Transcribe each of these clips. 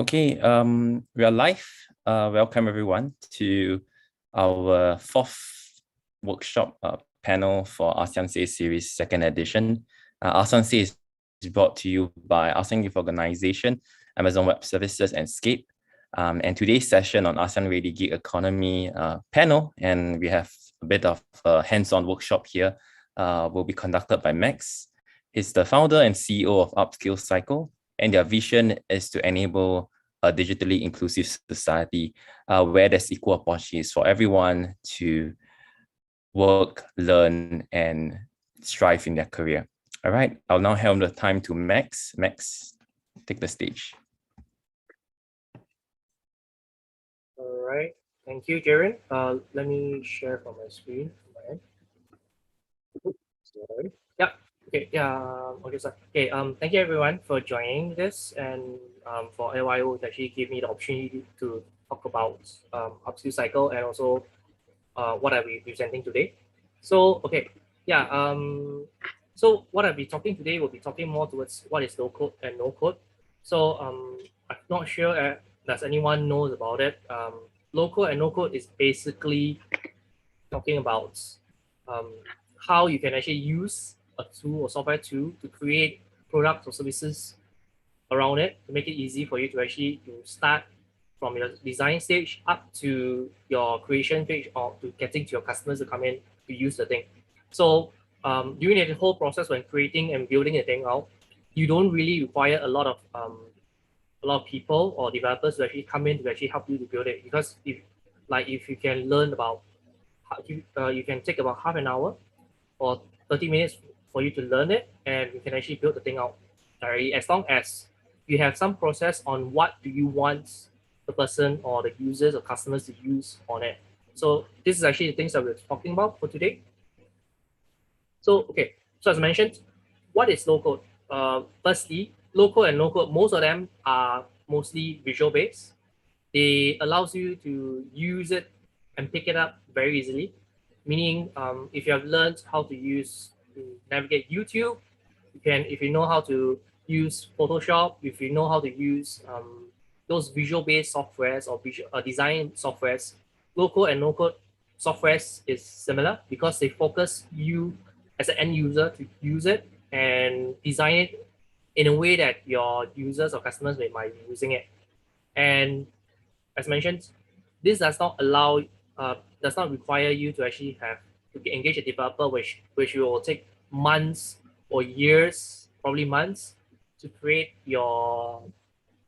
Okay, we are live. Welcome everyone to our fourth workshop panel for ASEAN Say Series second edition. ASEAN Say is brought to you by ASEAN Youth Organization, Amazon Web Services, and Scape. And today's session on ASEAN Ready Gig Economy panel, and we have a bit of a hands-on workshop here, will be conducted by Max. He's the founder and CEO of Upskill Cycle, and their vision is to enable a digitally inclusive society where there's equal opportunities for everyone to work, learn, and strive in their career. All right, I'll now hand the time to Max. Max, take the stage. All right, thank you, Jayren. Let me share from my screen. Sorry. Yeah. Okay. Yeah. Okay. So, okay. Thank you everyone for joining this, and for AYO to actually give me the opportunity to talk about upskill cycle and also what I'll be presenting today. So okay. Yeah. So what I'll be talking today will be talking more towards what is low code and no code. So I'm not sure does anyone knows about it. Low code and no code is basically talking about how you can actually use a tool or software tool to create products or services around it to make it easy for you to actually start from your design stage up to your creation stage or to getting to your customers to come in to use the thing. So during the whole process when creating and building the thing out, you don't really require a lot of people or developers to actually come in to actually help you to build it, because if you can learn about you can take about half an hour or 30 minutes for you to learn it, and you can actually build the thing out directly, as long as you have some process on what do you want the person or the users or customers to use on it. So this is actually the things that we're talking about for today. So okay, so as mentioned, what is low code? Firstly, low code and no code, most of them are mostly visual based. They allows you to use it and pick it up very easily. Meaning, if you have learned how to navigate YouTube, if you know how to use Photoshop, if you know how to use those visual-based softwares or design softwares, low code and no code softwares is similar because they focus you as an end user to use it and design it in a way that your users or customers might be using it. And as mentioned, this does not require you to actually have to engage a developer, which will take months or years, probably months, to create your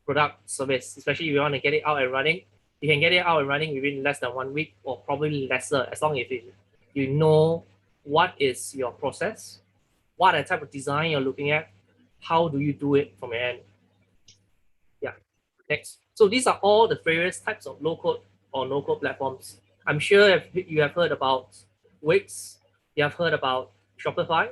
product service. Especially if you want to get it out and running, you can get it out and running within less than 1 week or probably lesser, as long as you know what is your process, what type of design you're looking at, how do you do it from your end. Yeah. Next. So these are all the various types of low code or no code platforms. I'm sure you have heard about Wix, you have heard about Shopify,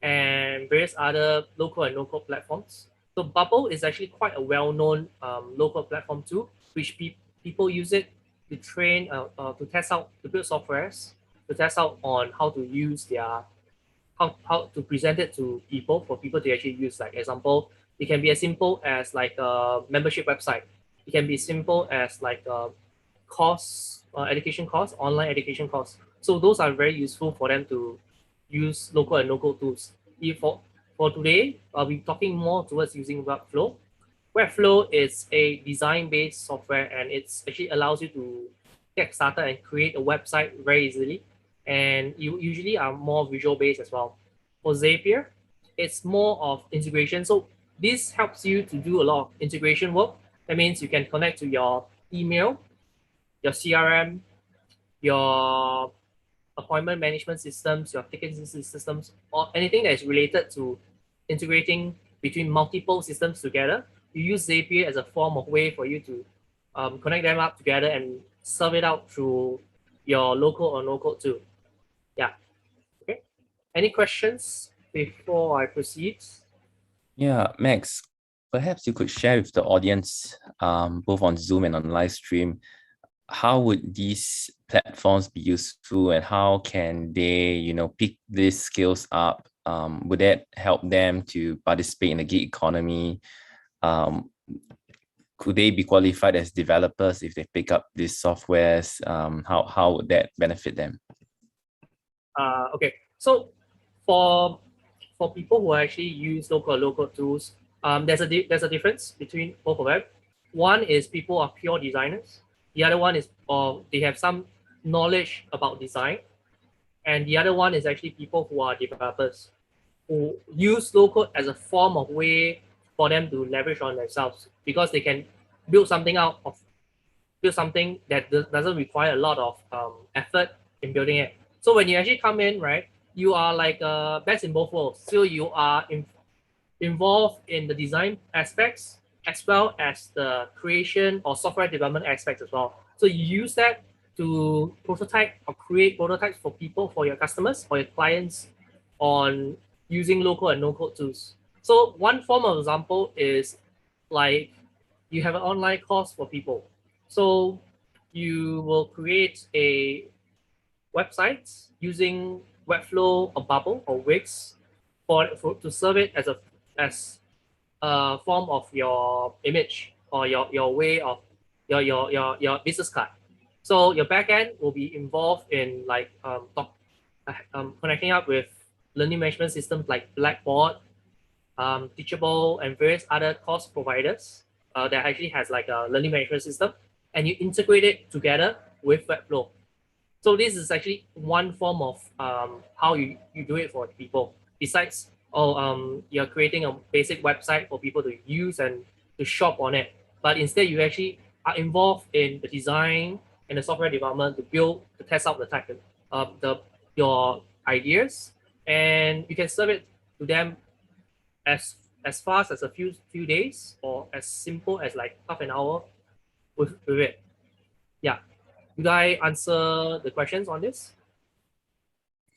and various other low code and no code platforms. So Bubble is actually quite a well-known low code platform too, which people use it to train, to test out, to build softwares, to test out on how to use how to present it to people for people to actually use. Like example, it can be as simple as like a membership website. It can be simple as like a education course, online education course. So those are very useful for them to use local and no-code tools. For today, I'll be talking more towards using Webflow. Webflow is a design-based software, and it actually allows you to get started and create a website very easily. And you usually are more visual-based as well. For Zapier, it's more of integration. So this helps you to do a lot of integration work. That means you can connect to your email, your CRM, your appointment management systems, your ticketing systems, or anything that is related to integrating between multiple systems together. You use Zapier as a form of way for you to connect them up together and serve it out through your local or no code too. Yeah. Okay. Any questions before I proceed? Yeah, Max, perhaps you could share with the audience, both on Zoom and on live stream, how would these platforms be useful and how can they, pick these skills up? Would that help them to participate in the gig economy? could they be qualified as developers if they pick up these softwares? How would that benefit them? Okay, so for people who actually use local tools, there's a difference between both of them. One is people are pure designers. The other one is they have some knowledge about design, and the other one is actually people who are developers who use low code as a form of way for them to leverage on themselves because they can build something out of build something that doesn't require a lot of effort in building it. So when you actually come in, right, you are like best in both worlds. So you are involved in the design aspects as well as the creation or software development aspects as well. So you use that to prototype or create prototypes for people, for your customers, for your clients on using local and no-code tools. So one form of example is like you have an online course for people. So you will create a website using Webflow or Bubble or Wix to serve it as a form of your image or your way of your business card. So your backend will be involved in like connecting up with learning management systems like Blackboard, Teachable, and various other course providers that actually has like a learning management system, and you integrate it together with Webflow. So this is actually one form of how you do it for people. Besides, you're creating a basic website for people to use and to shop on it. But instead, you actually are involved in the design and the software development to test out the type your ideas, and you can serve it to them as fast as a few days or as simple as like half an hour with it. Yeah. Did I answer the questions on this?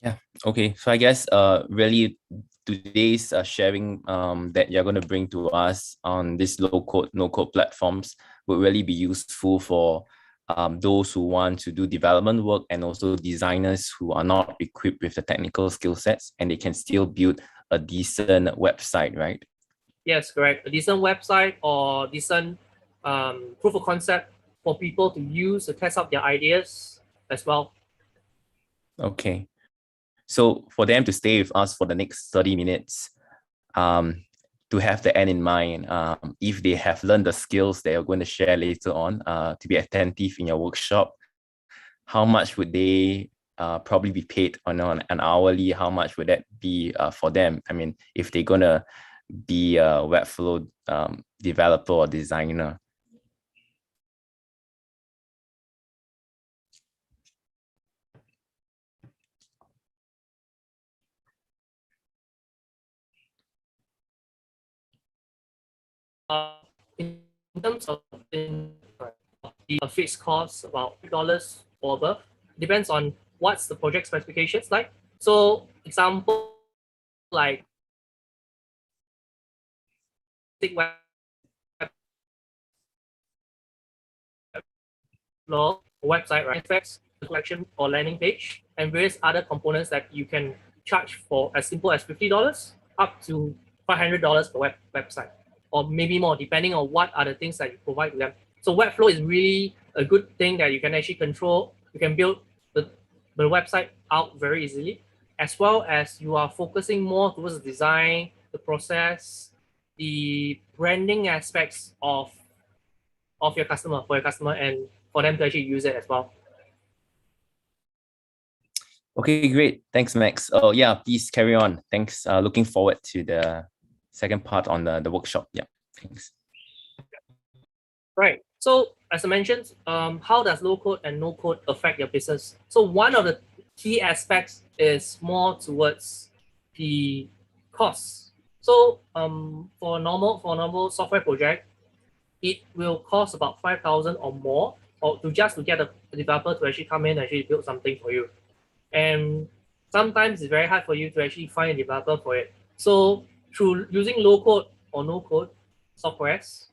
Yeah. Okay. So I guess really today's sharing that you're going to bring to us on these low code, no code platforms would really be useful for those who want to do development work and also designers who are not equipped with the technical skill sets and they can still build a decent website, right? Yes, correct. A decent website or decent proof of concept for people to use to test out their ideas as well. Okay. So for them to stay with us for the next 30 minutes, to have the end in mind, if they have learned the skills that you're going to share later on, to be attentive in your workshop, how much would they probably be paid on an hourly? How much would that be for them? I mean, if they're going to be a Webflow developer or designer. In terms of a fixed cost, about $3 or above, depends on what's the project specifications like. So example, like web website, right? Effects, collection or landing page, and various other components that you can charge for as simple as $50 up to $500 per website, or maybe more, depending on what are the things that you provide to them. So Webflow is really a good thing that you can actually control. You can build the website out very easily, as well as you are focusing more towards the design, the process, the branding aspects of your customer, for your customer, and for them to actually use it as well. Okay, great. Thanks, Max. Oh yeah, please carry on. Thanks. Looking forward to the second part on the workshop. Yeah, thanks. Right. So as I mentioned, how does low code and no code affect your business? So one of the key aspects is more towards the costs. So for a normal software project, it will cost about 5,000 or more, or to get a developer to actually come in and actually build something for you. And sometimes it's very hard for you to actually find a developer for it. So through using low code or no code softwares,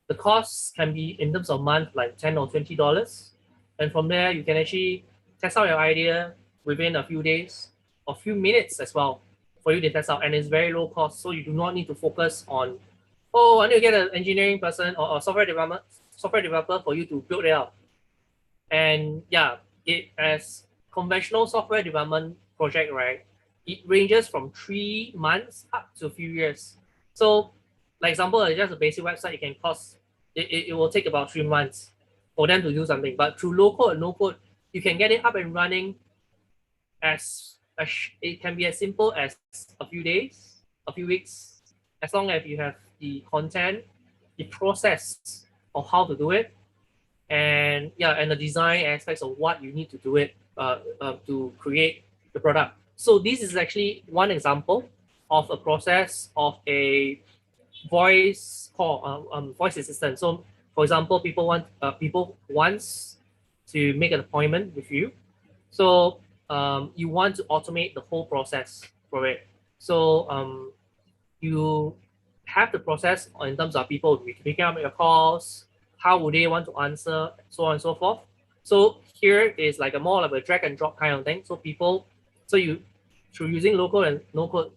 the costs can be in terms of month like $10 or $20. And from there, you can actually test out your idea within a few days or few minutes as well for you to test out. And it's very low cost. So you do not need to focus on oh, I need to get an engineering person or software developer for you to build it out. And yeah, it as conventional software development project, right? It ranges from 3 months up to a few years. So, like example, just a basic website, it can cost it will take about 3 months for them to do something. But through low code and no code, you can get it up and running as it can be as simple as a few days, a few weeks, as long as you have the content, the process of how to do it, and yeah, and the design aspects of what you need to do it to create the product. So this is actually one example of a process of a voice call, voice assistant. So for example, people wants to make an appointment with you. So you want to automate the whole process for it. So you have the process in terms of people picking up your calls, how would they want to answer, so on and so forth. So here is like a more of a drag and drop kind of thing. So you through using local and no code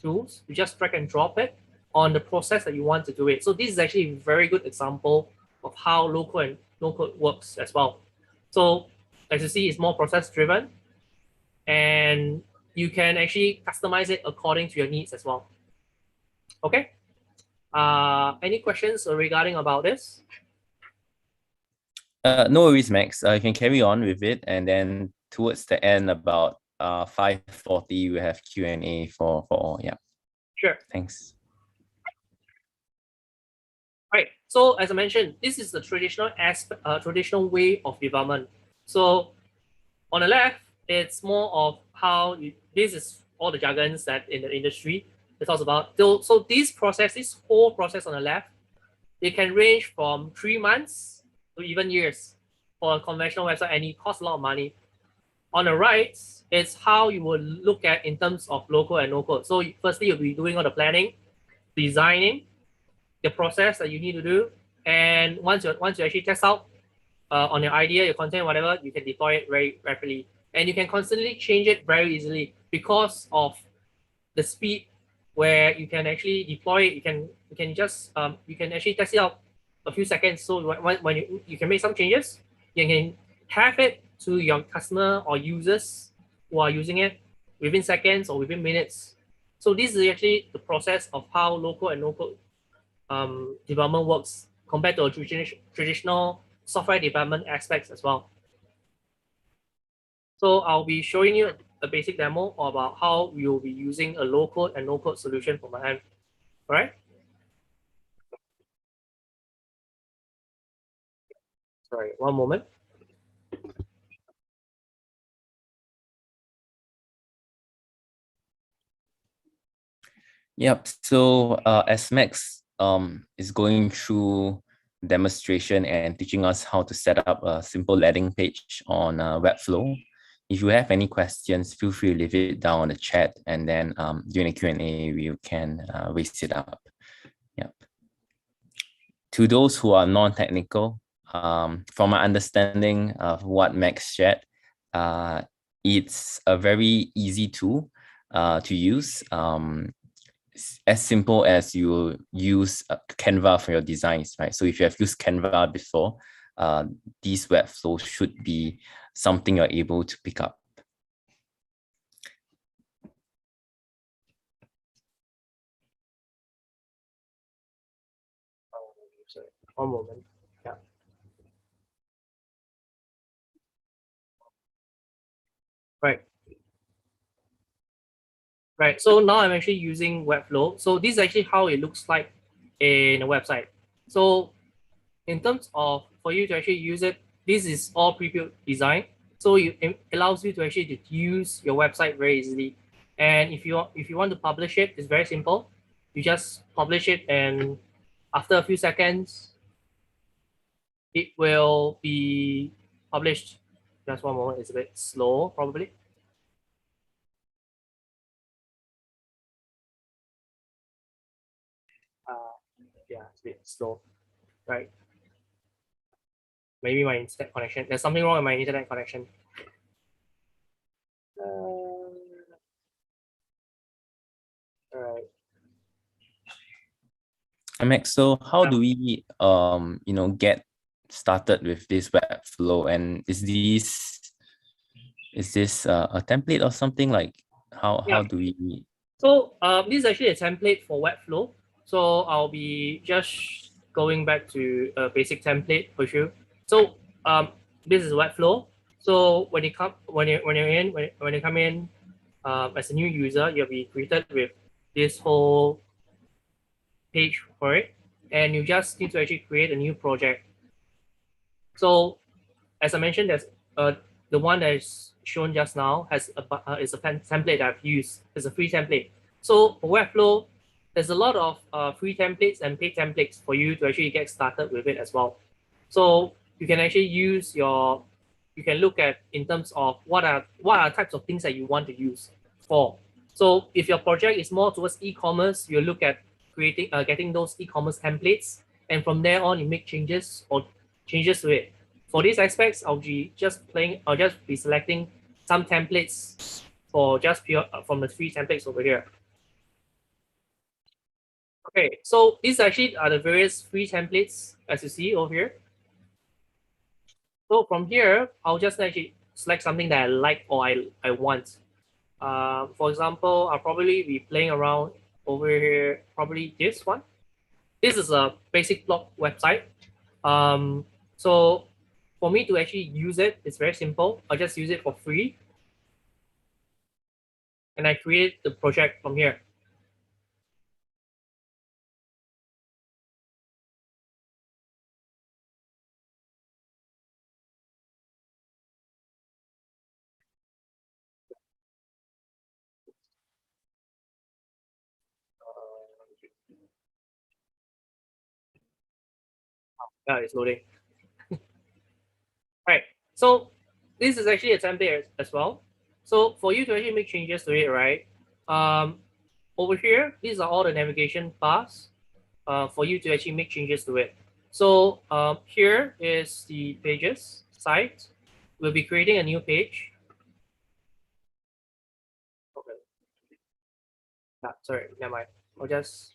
tools, you just drag and drop it on the process that you want to do it. So this is actually a very good example of how local and no code works as well. So as you see, it's more process driven, and you can actually customize it according to your needs as well. Okay. Any questions regarding about this? No worries, Max. You can carry on with it, and then towards the end, about 5:40, we have Q&A for all. Yeah. Sure. Thanks. Right. So as I mentioned, this is the traditional way of development. So on the left, it's more of how this is all the jargons that in the industry it talks about. So this whole process on the left, it can range from 3 months to even years for a conventional website, and it costs a lot of money. On the right, it's how you will look at in terms of local and no code. So firstly, you'll be doing all the planning, designing, the process that you need to do, and once you actually test out on your idea, your content, whatever, you can deploy it very rapidly, and you can constantly change it very easily because of the speed where you can actually deploy it. You can actually test it out a few seconds. So when you can make some changes, you can have it to your customer or users who are using it within seconds or within minutes. So this is actually the process of how local and no code development works compared to a traditional software development aspects as well. So I'll be showing you a basic demo about how you'll be using a low code and no code solution from my end. All right. Sorry, one moment. Yep. So as Max is going through demonstration and teaching us how to set up a simple landing page on Webflow, if you have any questions, feel free to leave it down on the chat, and then during the Q&A, we can raise it up. Yep. To those who are non-technical, from my understanding of what Max shared, it's a very easy tool to use. As simple as you use Canva for your designs, right? So if you have used Canva before, these Webflows should be something you're able to pick up. Sorry, one moment. Yeah. Right. Right. So now I'm actually using Webflow. So this is actually how it looks like in a website. So in terms of for you to actually use it, this is all pre-built design. So it allows you to actually use your website very easily. And if you want to publish it, it's very simple. You just publish it, and after a few seconds, it will be published. Just one moment, it's a bit slow probably. Yeah, it's a bit slow, right? Maybe my internet connection. There's something wrong with my internet connection. All right. Max, so how do we get started with this Webflow, and is this a template or something? Like how do we? So this is actually a template for Webflow. So I'll be just going back to a basic template for you. So this is Webflow. So when you come when you come in as a new user, you'll be greeted with this whole page for it, and you just need to actually create a new project. So as I mentioned, there's the one that is shown just now has is a template that I've used. It's a free template. So for Webflow, there's a lot of free templates and paid templates for you to actually get started with it as well. So you can actually you can look at in terms of what are types of things that you want to use for. So if your project is more towards e-commerce, you look at getting those e-commerce templates, and from there on you make changes to it. For these aspects, I'll just be selecting some templates for just pure from the free templates over here. Okay, so these actually are the various free templates as you see over here. So from here, I'll just actually select something that I like or I want. For example, I'll probably be playing around over here, probably this one. This is a basic blog website. So for me to actually use it, it's very simple. I'll just use it for free. And I create the project from here. Yeah, it's loading. All right. So this is actually a template as well. So for you to actually make changes to it, right? Over here, these are all the navigation bars for you to actually make changes to it. So here is the pages site. We'll be creating a new page. Okay. Sorry, never mind. I'll just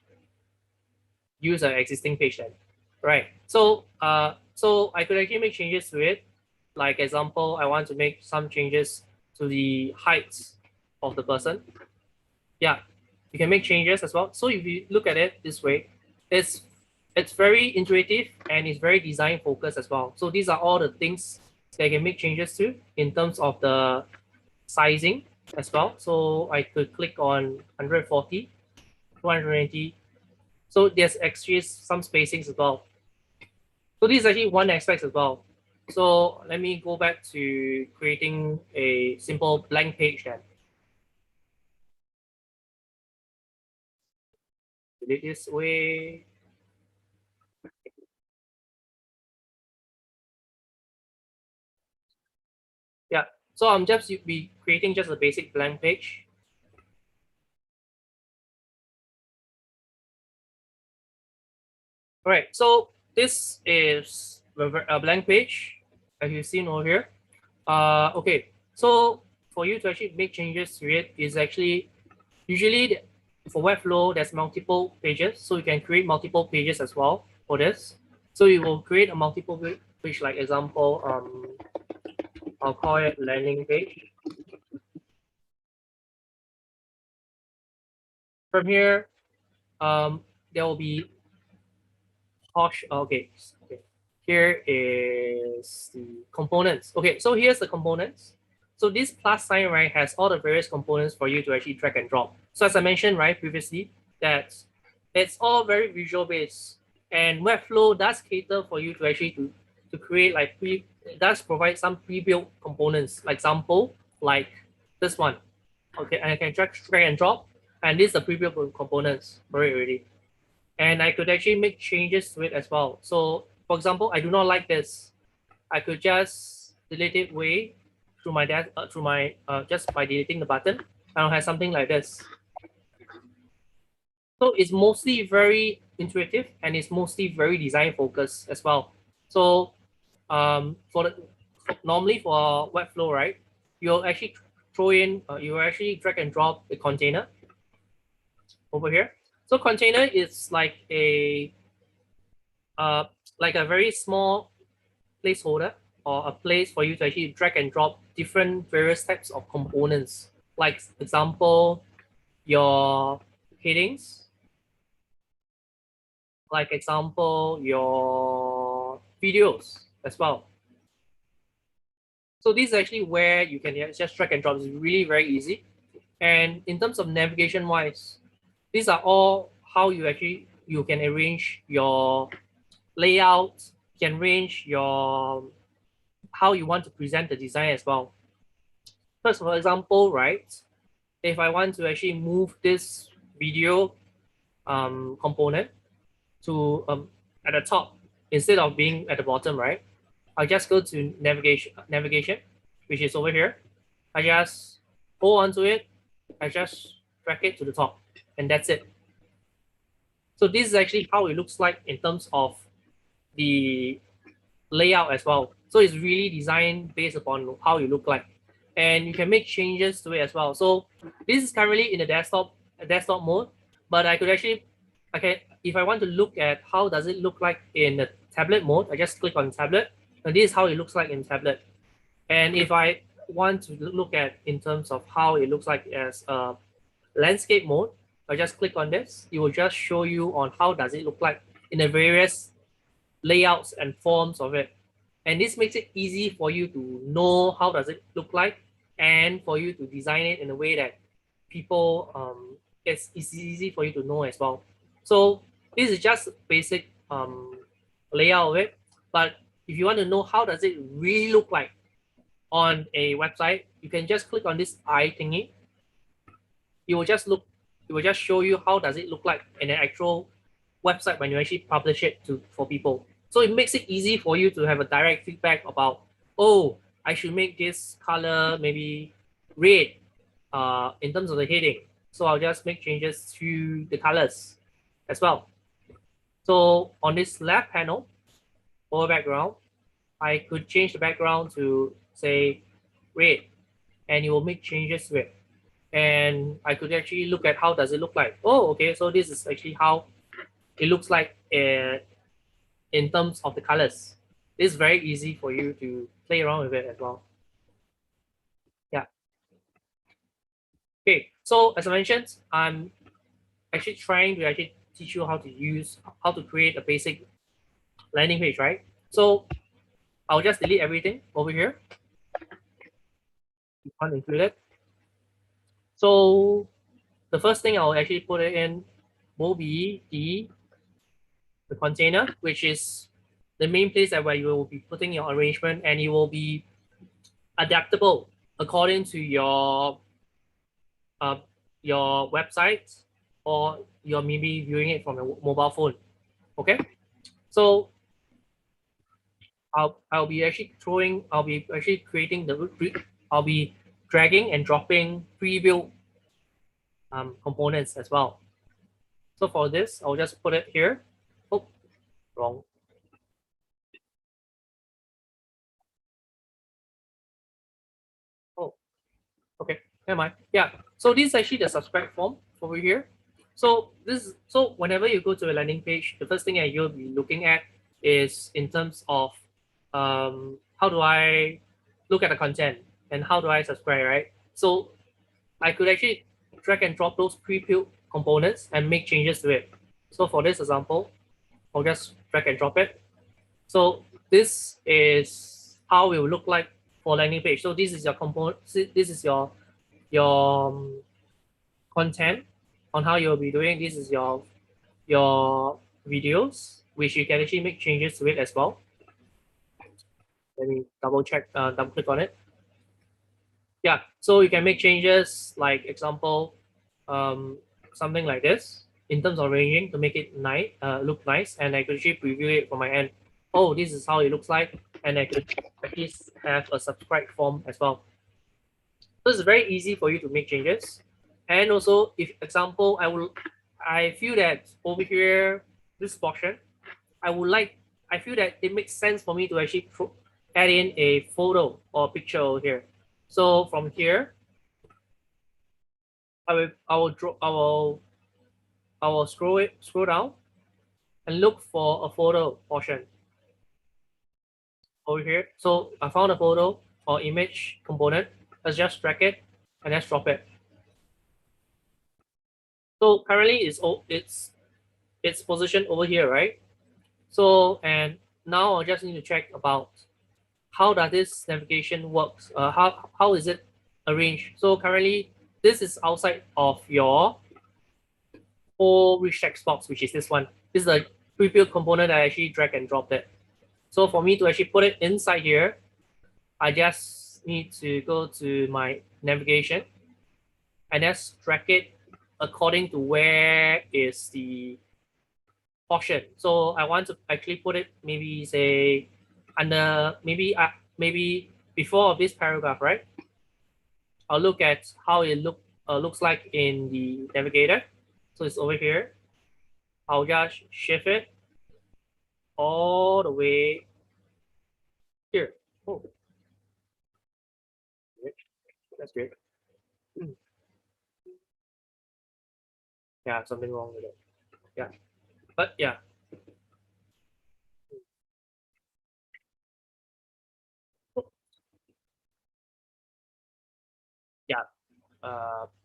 use an existing page then. Right. So so I could actually make changes to it. Like example, I want to make some changes to the height of the person. Yeah, you can make changes as well. So if you look at it this way, it's it's very intuitive and it's very design focused as well. So these are all the things that I can make changes to in terms of the sizing as well. So I could click on 140, 280. So there's actually some spacings as well. So this is actually one aspect as well. So let me go back to creating a simple blank page then. Do it this way. Yeah. So I'm just be creating just a basic blank page. All right. So this is a blank page, as you've seen over here. Okay. So for you to actually make changes to it is actually usually for Webflow, there's multiple pages. So you can create multiple pages as well for this. So you will create a multiple page, like example, I'll call it landing page. From here, there will be okay. Here is the components. Okay, so here's the components. So this plus sign, right, has all the various components for you to actually drag and drop. So as I mentioned, right, previously, that it's all very visual based, and Webflow does cater for you to actually to create like it does provide some pre-built components. Like example, like this one. Okay, and I can drag and drop, and these are pre-built components for it already. And I could actually make changes to it as well. So for example, I do not like this. I could just delete it away through my just by deleting the button. I'll have something like this. So it's mostly very intuitive and it's mostly very design focused as well. So normally for Webflow, right, you'll actually you actually drag and drop the container over here. So container is like a very small placeholder or a place for you to actually drag and drop different various types of components. Like example, your headings, like example, your videos as well. So this is actually where you can just drag and drop. It's really very easy. And in terms of navigation wise, these are all how you can arrange your layout, you can arrange your how you want to present the design as well. First, for example, right, if I want to actually move this video component to at the top instead of being at the bottom, right? I'll just go to navigation, which is over here. I just hold onto it. I just drag it to the top, and that's it. So this is actually how it looks like in terms of the layout as well. So it's really designed based upon how you look like, and you can make changes to it as well. So this is currently in the desktop mode, but I could actually, if I want to look at how does it look like in the tablet mode, I just click on tablet, and this is how it looks like in tablet. And if I want to look at in terms of how it looks like as a landscape mode, I just click on this. It will just show you on how does it look like in the various layouts and forms of it. And this makes it easy for you to know how does it look like and for you to design it in a way that people it's easy for you to know as well. So this is just basic layout of it. But if you want to know how does it really look like on a website, you can just click on this eye thingy. It will just show you how does it look like in an actual website when you actually publish it for people. So it makes it easy for you to have a direct feedback about, oh, I should make this color maybe red in terms of the heading. So I'll just make changes to the colors as well. So on this left panel, over background, I could change the background to say red, and it will make changes to it. And I could actually look at how does it look like. Oh, okay, so this is actually how it looks like in terms of the colors. It's very easy for you to play around with it as well. Yeah. Okay, so as I mentioned, I'm actually trying to actually teach you how to create a basic landing page, right? So I'll just delete everything over here. You can't include it. So the first thing I'll actually put it in will be the container, which is the main place that where you will be putting your arrangement, and it will be adaptable according to your website, or you're maybe viewing it from a mobile phone. Okay, so I'll be actually creating I'll be dragging and dropping pre-built components as well. So for this, I'll just put it here. Oh, wrong. Oh, okay, never mind. Yeah, so this is actually the subscribe form over here. So whenever you go to a landing page, the first thing that you'll be looking at is in terms of how do I look at the content and how do I subscribe, right? So I could actually drag and drop those pre-built components and make changes to it. So for this example, I'll just drag and drop it. So this is how it will look like for landing page. So this is your component. This is your content on how you'll be doing. This is your videos, which you can actually make changes to it as well. Let me double click on it. Yeah, so you can make changes like example, something like this in terms of arranging to make it look nice, and I could actually preview it from my end. Oh, this is how it looks like, and I could at least have a subscribe form as well. So it's very easy for you to make changes. And also, if example, I feel that over here, this portion, I feel that it makes sense for me to actually add in a photo or picture over here. So from here, I will I will scroll down and look for a photo portion over here. So I found a photo or image component. Let's just drag it and let's drop it. So currently it's positioned over here, right? So and now I just need to check about how does this navigation works. How is it arranged? So currently this is outside of your whole rich text box, which is this one. This is a pre-built component I actually drag and drop it. So for me to actually put it inside here, I just need to go to my navigation and just drag it according to where is the portion. So I want to actually put it maybe say under maybe before this paragraph, right? I'll look at how it looks like in the navigator. So it's over here. I'll just shift it all the way here. Oh, that's great. Yeah, something wrong with it. Yeah, but yeah, yeah.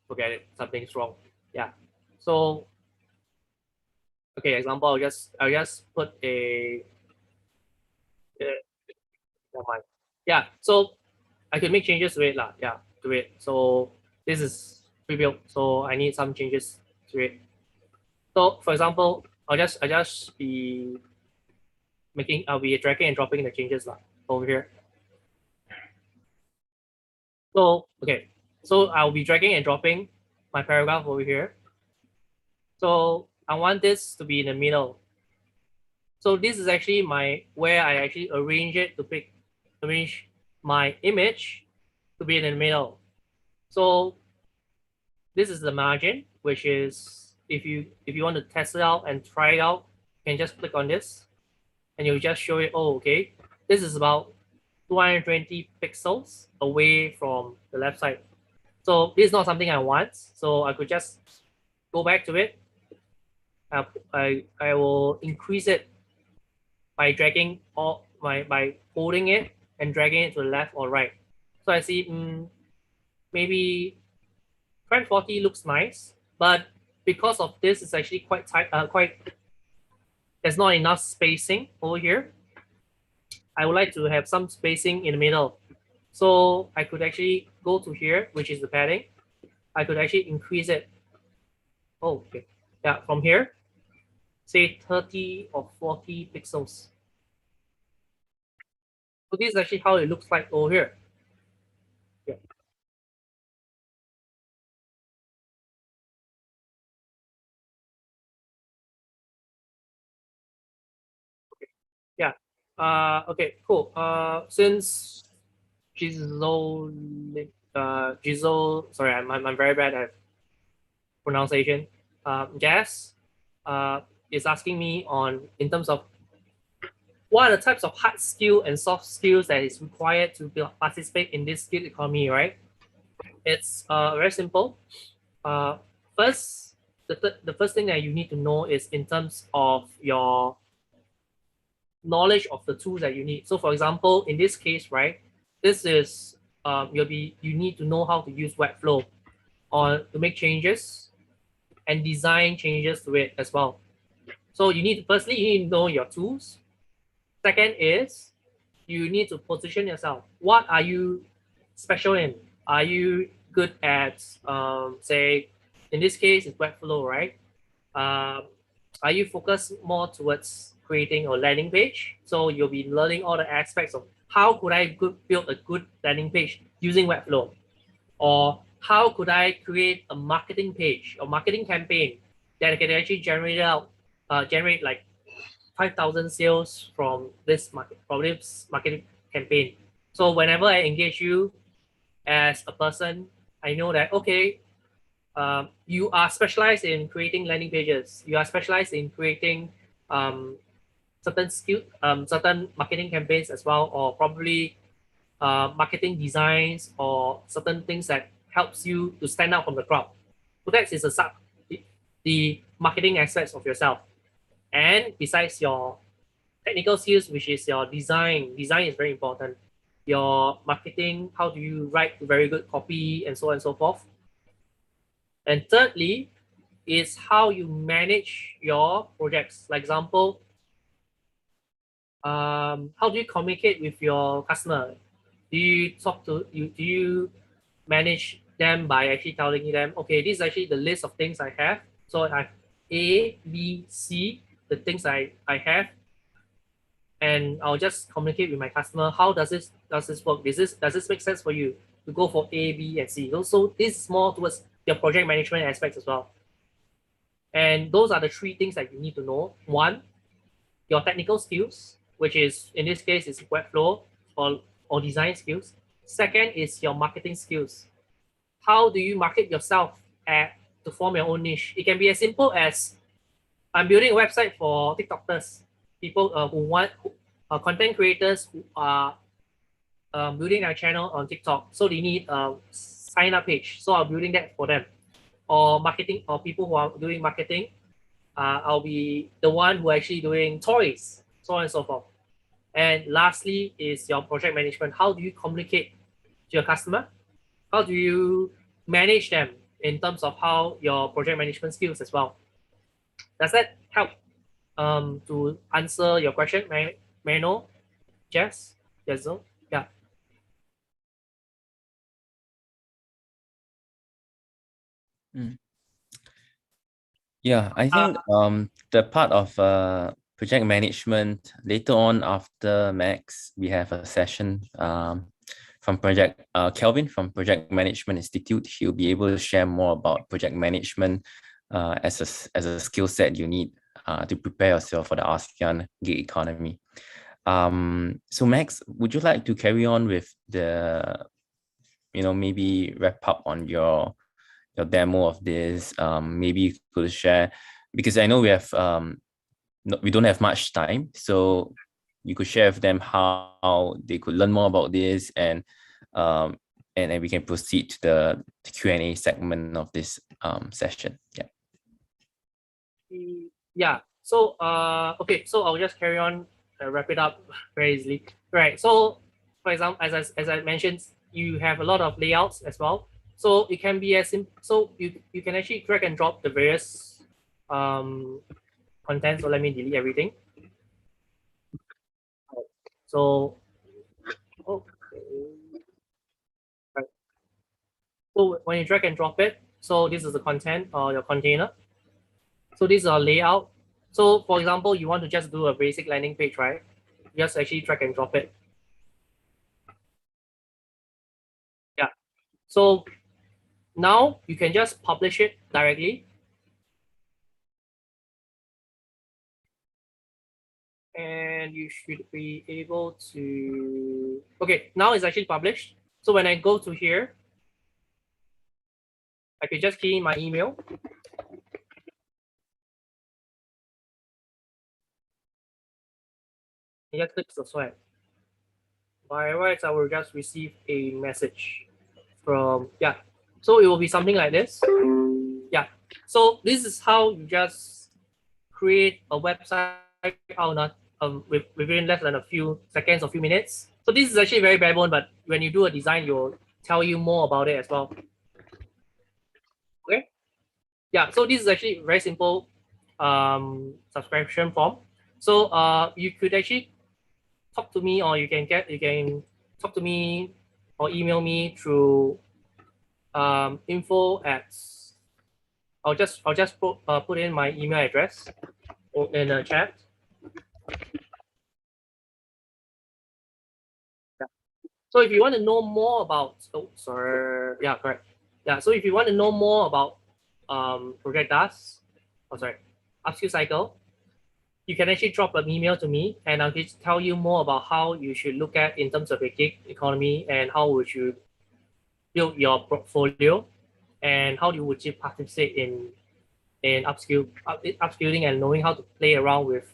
Forget it. Something's wrong. Yeah. So okay, example. I'll just put a. Never mind. Yeah. So I can make changes to it lah. Yeah, to it. So this is pre-built. So I need some changes to it. So for example, I'll just be making I'll be dragging and dropping the changes lah over here. So okay, so I'll be dragging and dropping my paragraph over here. So I want this to be in the middle. So this is actually my where I actually arrange it to arrange my image to be in the middle. So this is the margin, which is if you want to test it out and try it out, you can just click on this and you'll just show it. Oh, okay, this is about 220 pixels away from the left side. So this is not something I want. So I could just go back to it. I will increase it by dragging by holding it and dragging it to the left or right. So I see maybe 1240 looks nice, but because of this, it's actually quite tight. There's not enough spacing over here. I would like to have some spacing in the middle. So I could actually go to here, which is the padding. I could actually increase it. Oh, okay. Yeah, from here, say 30 or 40 pixels. So this is actually how it looks like over here. Yeah. Yeah. Okay, cool. Since Gizo, sorry, I'm very bad at pronunciation. Jazz, is asking me on in terms of what are the types of hard skill and soft skills that is required to participate in this skill economy, right? It's very simple. First, the first thing that you need to know is in terms of your knowledge of the tools that you need. So for example, in this case, right, this is you need to know how to use Webflow or to make changes and design changes to it as well. So you need to firstly you need to know your tools. Second is you need to position yourself. What are you special in? Are you good at say in this case it's Webflow, right? Are you focused more towards creating a landing page? So you'll be learning all the aspects of how could I build a good landing page using Webflow, or how could I create a marketing page or marketing campaign that can actually generate like 5,000 sales from this marketing campaign. So whenever I engage you as a person, I know that okay, you are specialized in creating landing pages. You are specialized in creating certain marketing campaigns as well, or probably marketing designs or certain things that helps you to stand out from the crowd. So that is the marketing aspects of yourself. And besides your technical skills, which is your design is very important. Your marketing, how do you write very good copy and so on and so forth. And thirdly, is how you manage your projects. Like example, how do you communicate with your customer? Do you manage them by actually telling them, okay, this is actually the list of things I have. So I have A, B, C, the things I have, and I'll just communicate with my customer. How does this work? Does this make sense for you to go for A, B, and C? So this is more towards your project management aspects as well. And those are the three things that you need to know. One, your technical skills, which is in this case is Webflow or design skills. Second is your marketing skills. How do you market yourself to form your own niche? It can be as simple as I'm building a website for TikTokers, people who want content creators who are building their channel on TikTok. So they need a sign up page. So I'm building that for them. Or marketing, or people who are doing marketing. I'll be the one who actually doing toys, so on and so forth. And lastly is your project management. How do you communicate to your customer? How do you manage them in terms of how your project management skills as well? Does that help to answer your question? May I know, Jess? Yes, yeah. Yeah, I think the part of project management later on after Max, we have a session from project Kelvin from Project Management Institute. He'll be able to share more about project management as a skill set you need to prepare yourself for the ASEAN gig economy. So Max, would you like to carry on with the, maybe wrap up on your demo of this? Maybe you could share, because I know we don't have much time, so you could share with them how they could learn more about this, and then we can proceed to the Q&A segment of this session. Yeah. Yeah. So okay. So I'll just carry on, wrap it up very easily. Right. So for example, as I mentioned, you have a lot of layouts as well. So it can be as simple. So you can actually drag and drop the various content. So let me delete everything. So okay. Right. So when you drag and drop it, so this is the content or your container. So this is our layout. So for example, you want to just do a basic landing page, right? Just actually drag and drop it. Yeah. So now you can just publish it directly. And you should be able to, okay, now it's actually published. So when I go to here, I could just key in my email. And just click subscribe. By rights, I will just receive a message from, yeah. So it will be something like this. Yeah. So this is how you just create a website out within less than a few seconds or few minutes. So this is actually very bare bone, but when you do a design, you'll tell you more about it as well. Okay. Yeah. So this is actually very simple subscription form. So you could actually talk to me, or you can talk to me or email me through info at, I'll just put in my email address in the chat. Yeah. So if you want to know more about, correct. Yeah. So if you want to know more about Project DAS, upskill cycle, you can actually drop an email to me, and I'll just tell you more about how you should look at in terms of a gig economy, and how would you build your portfolio, and how would you participate in upskilling and knowing how to play around with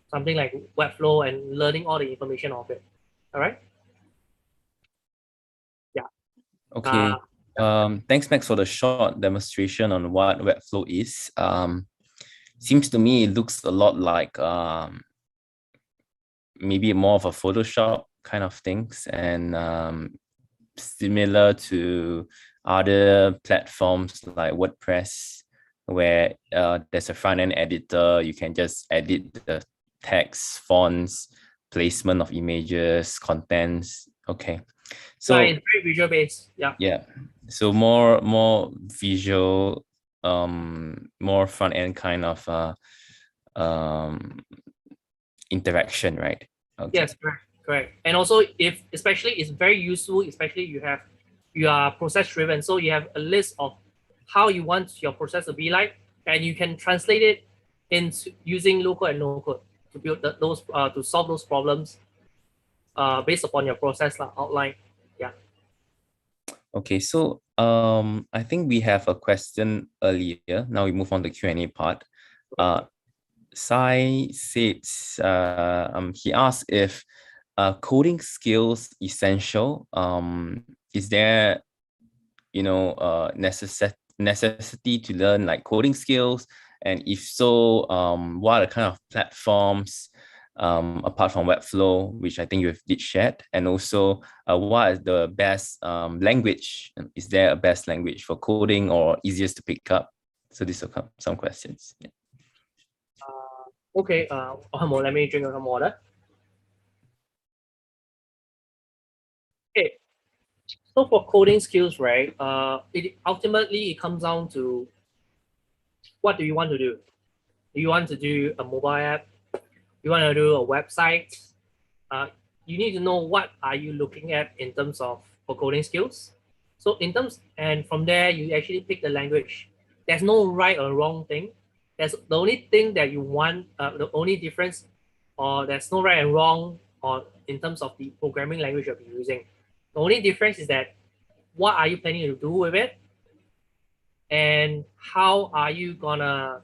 something like Webflow and learning all the information of it. All right. Yeah. Okay. Thanks, Max, for the short demonstration on what Webflow is. seems to me it looks a lot like maybe more of a Photoshop kind of things, and similar to other platforms like WordPress, where there's a front end editor. You can just edit the text, fonts, placement of images, contents. Okay, so it's very visual based. Yeah. yeah, so more visual, more front end kind of interaction, right? Okay. Yes, correct. And also, if especially it's very useful, especially you are process driven, so you have a list of how you want your process to be like, and you can translate it into using low code and no code to build those to solve those problems based upon your process outline. Yeah. Okay, so I think we have a question earlier. Now we move on to Q&A part. Sai says, he asked if coding skills essential. Is there, necessity to learn like coding skills? And if so, what are the kind of platforms apart from Webflow, which I think you did share, and also what is the best language? Is there a best language for coding or easiest to pick up? So these are some questions. Yeah. Okay. Let me drink some water. Okay. So for coding skills, right? It ultimately comes down to what do you want to do? Do you want to do a mobile app? You want to do a website? You need to know what are you looking at in terms of for coding skills. So in terms, and from there you actually pick the language. There's no right or wrong thing. There's the only thing that you want. The only difference, or there's no right and wrong, or in terms of the programming language you'll be using. The only difference is that what are you planning to do with it, and how are you gonna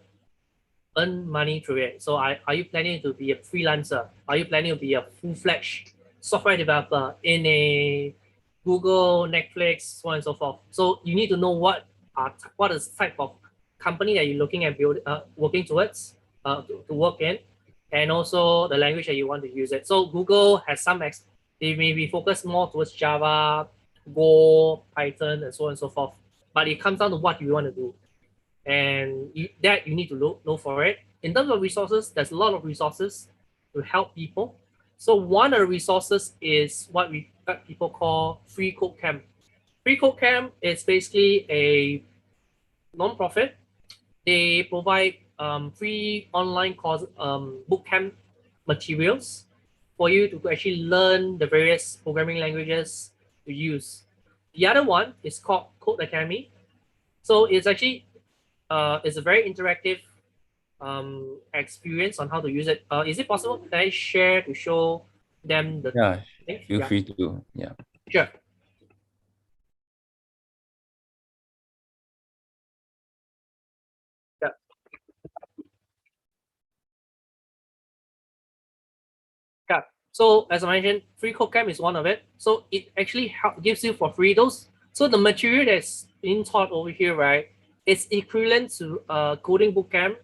earn money through it. So are you planning to be a freelancer? Are you planning to be a full-fledged software developer in a Google, Netflix, so on and so forth? So you need to know what is the type of company that you're looking at working towards to work in, and also the language that you want to use it. So Google has they may be focused more towards Java, Go, Python, and so on and so forth. But it comes down to what you want to do, and you need to look for it. In terms of resources, there's a lot of resources to help people. So one of the resources is what people call Free Code Camp. Free Code Camp is basically a non-profit. They provide free online course bootcamp materials for you to actually learn the various programming languages to use. The other one is called Code Academy. So it's actually it's a very interactive experience on how to use it. Is it possible that I share to show them the thing? Feel free to. Yeah. Sure. Yeah. Yeah. So as I mentioned, free code camp is one of it. So it actually gives you for free those. So the material that's being taught over here, right, it's equivalent to coding bootcamp,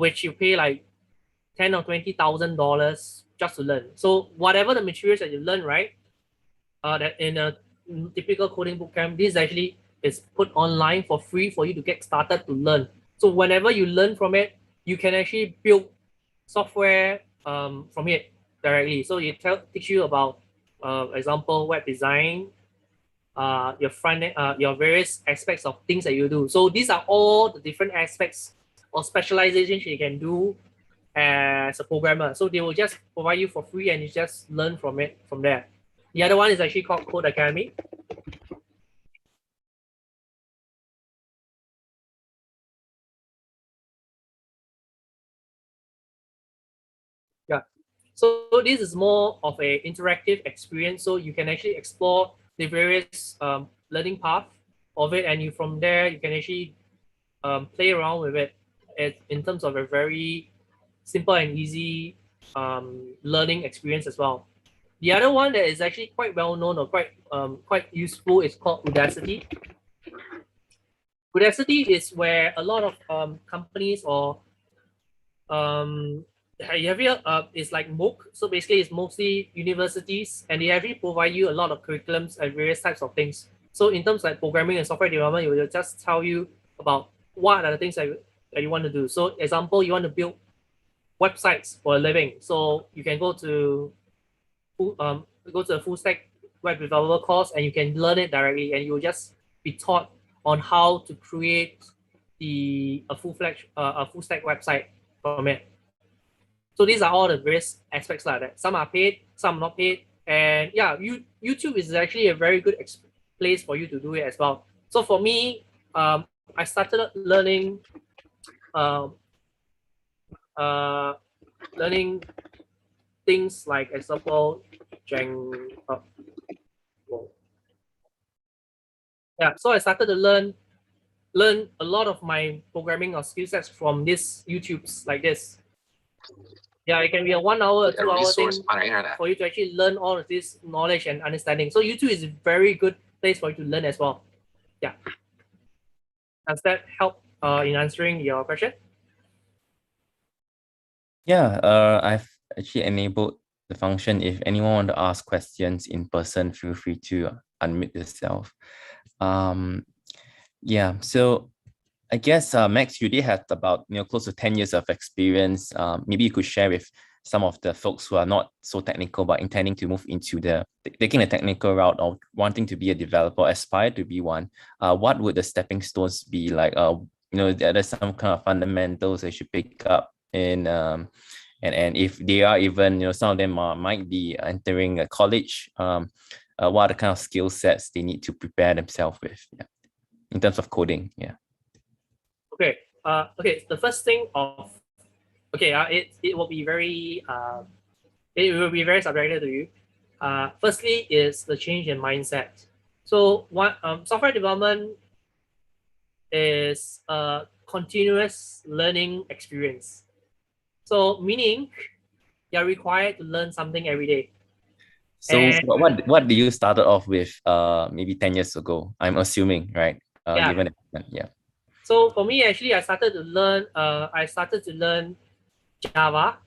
which you pay like $10,000 or $20,000 just to learn. So whatever the materials that you learn, right, that in a typical coding bootcamp, this actually is put online for free for you to get started to learn. So whenever you learn from it, you can actually build software from it directly. So it teach you about, example, web design, your front end, your various aspects of things that you do. So these are all the different aspects or specializations you can do as a programmer. So they will just provide you for free and you just learn from it from there. The other one is actually called Code Academy. Yeah. So this is more of a interactive experience. So you can actually explore the various learning path of it, and you from there you can actually play around with it in terms of a very simple and easy learning experience as well. The other one that is actually quite well known or quite useful is called Udacity. Udacity is where a lot of companies or have you it's like MOOC. So basically, it's mostly universities, and they actually provide you a lot of curriculums and various types of things. So in terms of like programming and software development, it will just tell you about what are the things that you want to do. So example, you want to build websites for a living. So you can go to a full stack web developer course, and you can learn it directly, and you will just be taught on how to create a full stack website from it. So these are all the various aspects like that. Some are paid, some not paid, and yeah, YouTube is actually a very good place for you to do it as well. So for me, I started learning um, uh, learning things like example, yeah. So I started to learn a lot of my programming or skill sets from these YouTubes like this. Yeah, it can be a 1 hour or 2 hour thing for you to actually learn all of this knowledge and understanding. So YouTube is a very good place for you to learn as well. Yeah. Does that help in answering your question? Yeah, I've actually enabled the function. If anyone want to ask questions in person, feel free to unmute yourself. Yeah, so I guess Max, you did have about close to 10 years of experience. Maybe you could share with some of the folks who are not so technical but intending to move into taking the technical route or wanting to be a developer, aspire to be one. What would the stepping stones be like? There's some kind of fundamentals they should pick up in and if they are even some of them might be entering a college. What are the kind of skill sets they need to prepare themselves with? Yeah, in terms of coding. Yeah. Okay. Okay. The first thing it will be very subjective to you. Firstly is the change in mindset. So software development is a continuous learning experience. So meaning you're required to learn something every day. So what do you started off with maybe 10 years ago? I'm assuming, right? Given that, yeah. So for me, actually, I started to learn Java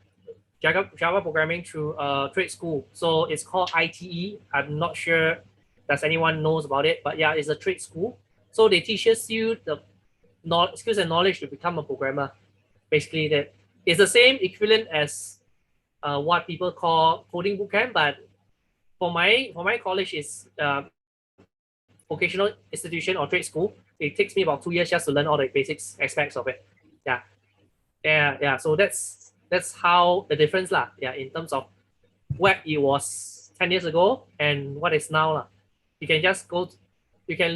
programming through trade school. So it's called ITE. I'm not sure does anyone knows about it, but yeah, it's a trade school. So they teaches you the skills and knowledge to become a programmer. Basically, that is the same equivalent as what people call coding bootcamp, but for my college is vocational institution or trade school. It takes me about 2 years just to learn all the basics aspects of it. Yeah. So that's how the difference lah. Yeah, in terms of what it was 10 years ago and what is now lah. You can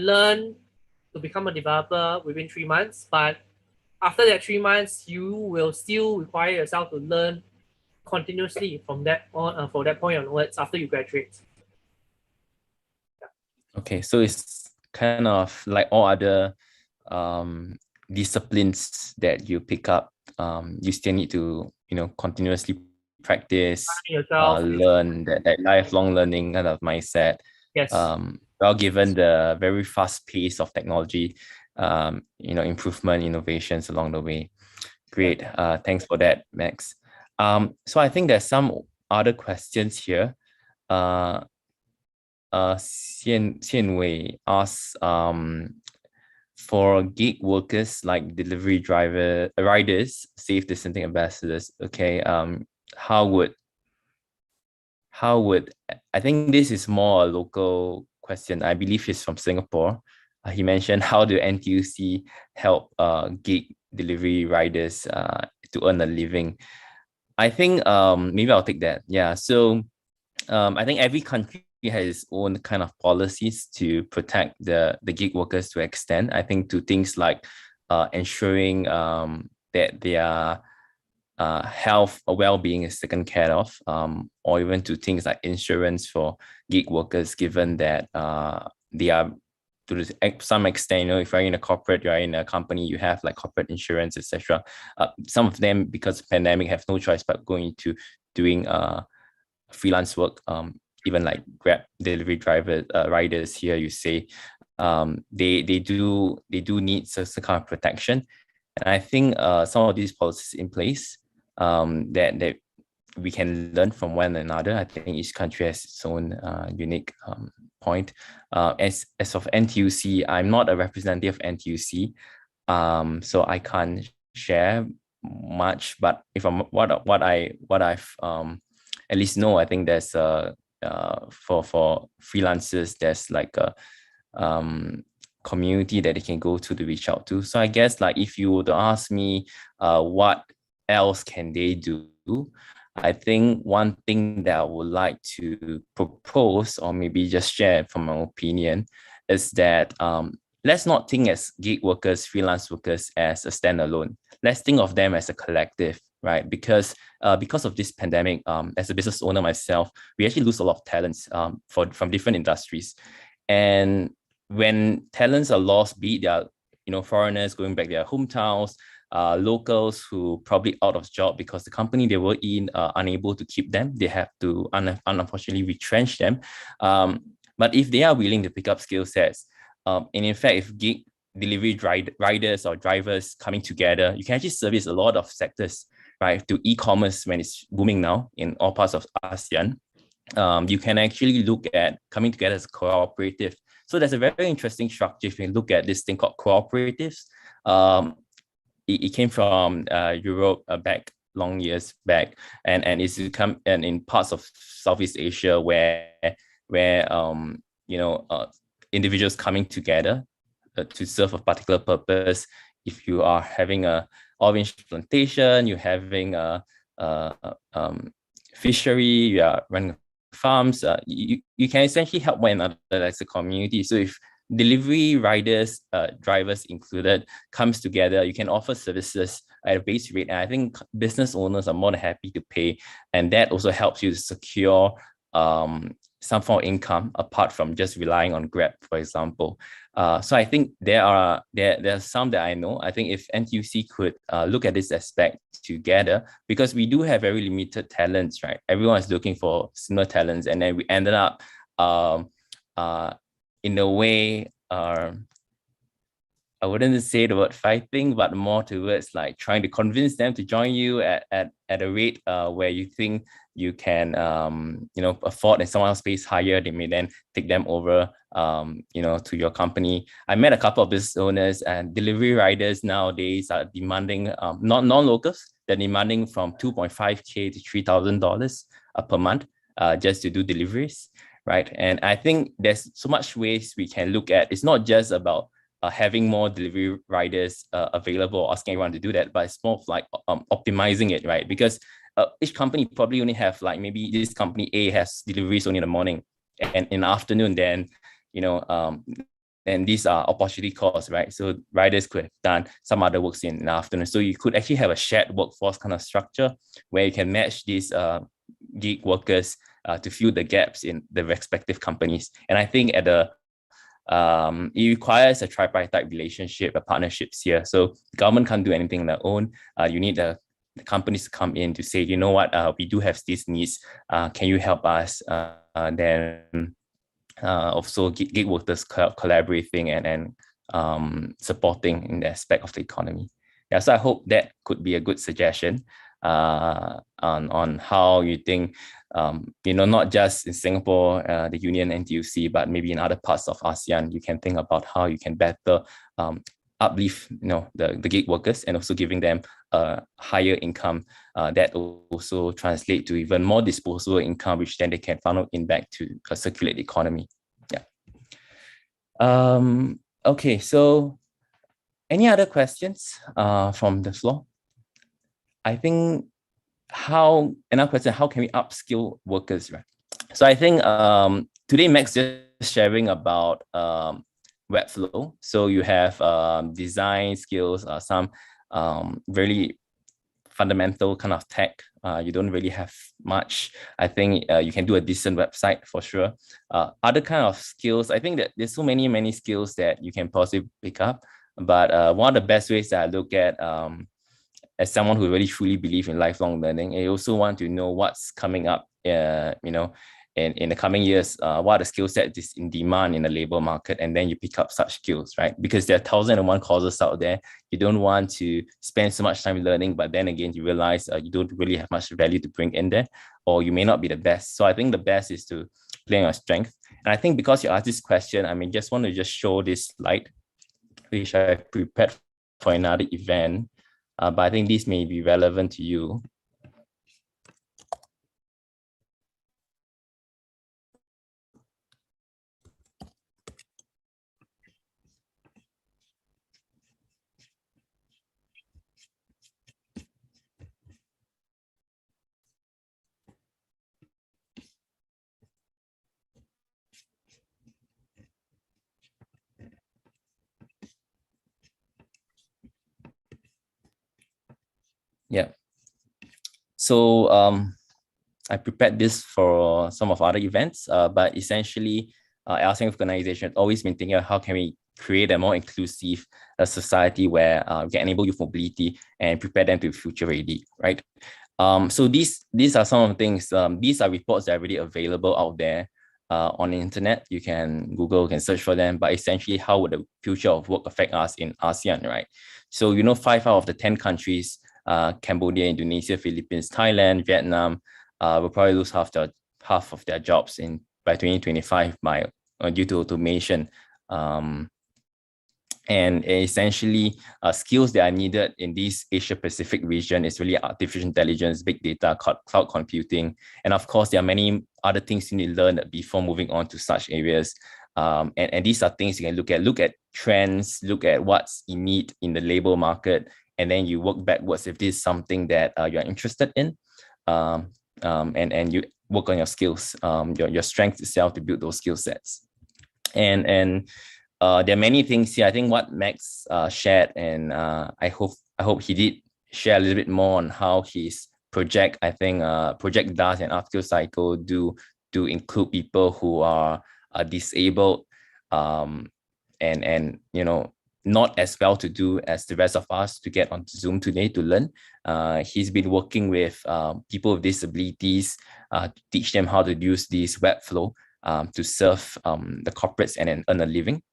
learn to become a developer within 3 months, but after that 3 months, you will still require yourself to learn continuously from that point onwards after you graduate. Okay, so it's kind of like all other disciplines that you pick up. You still need to continuously practice, learn that lifelong learning kind of mindset. Yes. Well, given the very fast pace of technology, improvement, innovations along the way. Great. Thanks for that, Max. So I think there's some other questions here. Xian Wei asks, for gig workers like delivery riders, safe distancing ambassadors. Okay. How would I think this is more a local question. I believe he's from Singapore. He mentioned how do NTUC help gig delivery riders to earn a living. I think maybe I'll take that. Yeah. So I think every country has its own kind of policies to protect the gig workers to extent. I think to things like ensuring that their health or well-being is taken care of, or even to things like insurance for gig workers, given that they are to some extent, if you're in a corporate, you're in a company, you have like corporate insurance, etc. Some of them, because of the pandemic, have no choice but going to doing freelance work. Even like Grab delivery riders here, you say they do need some kind of protection, and I think some of these policies in place that we can learn from one another. I think each country has its own unique point. As of NTUC, I'm not a representative of NTUC, so I can't share much. But if I'm what I've at least know, I think there's for freelancers, there's like a community that they can go to reach out to. So I guess like if you were to ask me what else can they do, I think one thing that I would like to propose, or maybe just share from my opinion, is that let's not think as gig workers, freelance workers as a standalone. Let's think of them as a collective, right? Because of this pandemic, as a business owner myself, we actually lose a lot of talents from different industries. And when talents are lost, be it they are, foreigners going back to their hometowns, locals who probably out of job because the company they were in are unable to keep them. They have to unfortunately retrench them. But if they are willing to pick up skill sets, and in fact, if gig delivery riders or drivers coming together, you can actually service a lot of sectors, right? To e-commerce when it's booming now in all parts of ASEAN. You can actually look at coming together as a cooperative. So there's a very interesting structure if you look at this thing called cooperatives. It came from Europe back long years back, and it's become and in parts of Southeast Asia where individuals coming together to serve a particular purpose. If you are having a orange plantation, you're having a fishery, you are running farms, you can essentially help one another as a community. So if delivery riders, drivers included, comes together, you can offer services at a base rate. And I think business owners are more than happy to pay. And that also helps you to secure some form of income apart from just relying on Grab, for example. So I think there are some that I know. I think if NTUC could look at this aspect together, because we do have very limited talents, right? Everyone is looking for similar talents, and then we ended up in a way, I wouldn't say the word fighting, but more towards like trying to convince them to join you at a rate where you think you can afford, and someone else pays higher, they may then take them over to your company. I met a couple of business owners, and delivery riders nowadays are demanding, not non-locals, they're demanding from $2.5K to $3,000 per month just to do deliveries, right? And I think there's so much ways we can look at. It's not just about having more delivery riders available, asking everyone to do that, but it's more of like optimizing it, right? Because each company probably only have like, maybe this company A has deliveries only in the morning, and in the afternoon, then and these are opportunity costs, right? So riders could have done some other works in the afternoon. So you could actually have a shared workforce kind of structure where you can match these gig workers to fill the gaps in the respective companies. And I think it requires a tripartite relationship, a partnerships here. So the government can't do anything on their own. You need the companies to come in to say, you know what, we do have these needs. Can you help us? Then also gig workers collaborating and supporting in the aspect of the economy. Yeah, so I hope that could be a good suggestion on how you think, not just in Singapore, the Union, NTUC, but maybe in other parts of ASEAN, you can think about how you can better uplift, the gig workers, and also giving them a higher income that also translate to even more disposable income, which then they can funnel in back to circulate the economy. Yeah. Okay, so any other questions from the floor? I think another question, how can we upskill workers, right? So I think today Max just sharing about Webflow. So you have design skills, some really fundamental kind of tech. You don't really have much. I think you can do a decent website for sure. Other kind of skills, I think that there's so many skills that you can possibly pick up. But one of the best ways that I look at as someone who really truly believes in lifelong learning, I also want to know what's coming up, in the coming years, what are the skill sets is in demand in the labor market, and then you pick up such skills, right? Because there are 1,001 courses out there. You don't want to spend so much time learning, but then again, you realize you don't really have much value to bring in there, or you may not be the best. So I think the best is to play on your strength. And I think because you asked this question, I mean, just want to just show this slide, which I prepared for another event, but I think this may be relevant to you. Yeah. So I prepared this for some of other events, but essentially, ASEAN organization has always been thinking of how can we create a more inclusive society where we can enable youth mobility and prepare them to be future ready, right? So these are some of the things. These are reports that are already available out there on the internet. You can Google, you can search for them. But essentially, how would the future of work affect us in ASEAN, right? So 5 out of the 10 countries, Cambodia, Indonesia, Philippines, Thailand, Vietnam, will probably lose half of their jobs by 2025 due to automation. And essentially, skills that are needed in this Asia Pacific region is really artificial intelligence, big data, cloud computing, and of course, there are many other things you need to learn before moving on to such areas. And these are things you can look at trends, look at what's in need in the labor market, and then you work backwards if this is something that you're interested in, and you work on your skills, your strength itself to build those skill sets. And there are many things here. I think what Max shared, and I hope he did share a little bit more on how his project, I think Project DAS and Upskill Cycle do include people who are disabled, and not as well to do as the rest of us to get onto Zoom today to learn. He's been working with people with disabilities to teach them how to use this Webflow to serve the corporates and then earn a living.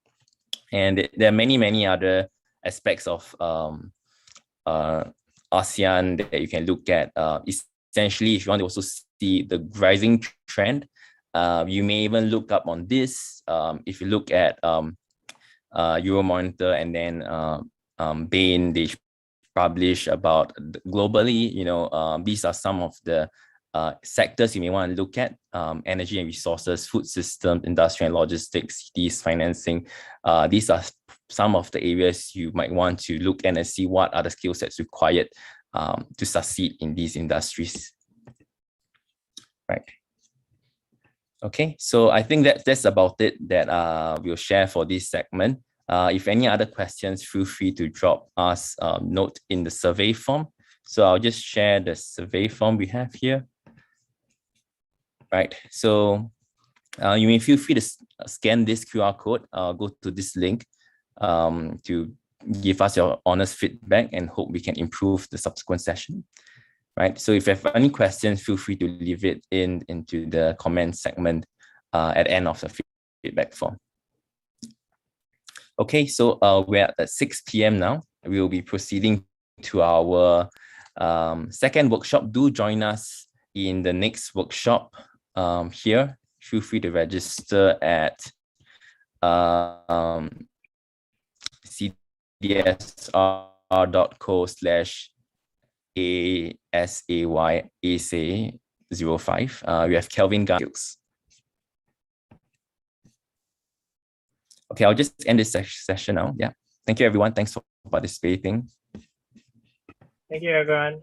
And there are many other aspects of ASEAN that you can look at. Essentially, if you want to also see the rising trend, you may even look up on this. If you look at Euromonitor and then Bain, they publish about globally, these are some of the sectors you may want to look at: energy and resources, food systems, industry and logistics, cities, financing. These are some of the areas you might want to look at and see what are the skill sets required to succeed in these industries. Right. Okay, so I think that's about it that we'll share for this segment. If any other questions, feel free to drop us a note in the survey form. So I'll just share the survey form we have here. Right, so you may feel free to scan this QR code, go to this link to give us your honest feedback, and hope we can improve the subsequent session. Right, so if you have any questions, feel free to leave it into the comment segment at the end of the feedback form. Okay, so we're at 6 p.m. now. We will be proceeding to our second workshop. Do join us in the next workshop here. Feel free to register at cdsr.co/ASAY05. We have Kelvin Giles. Okay, I'll just end this session now. Yeah. Thank you, everyone. Thanks for participating. Thank you, everyone.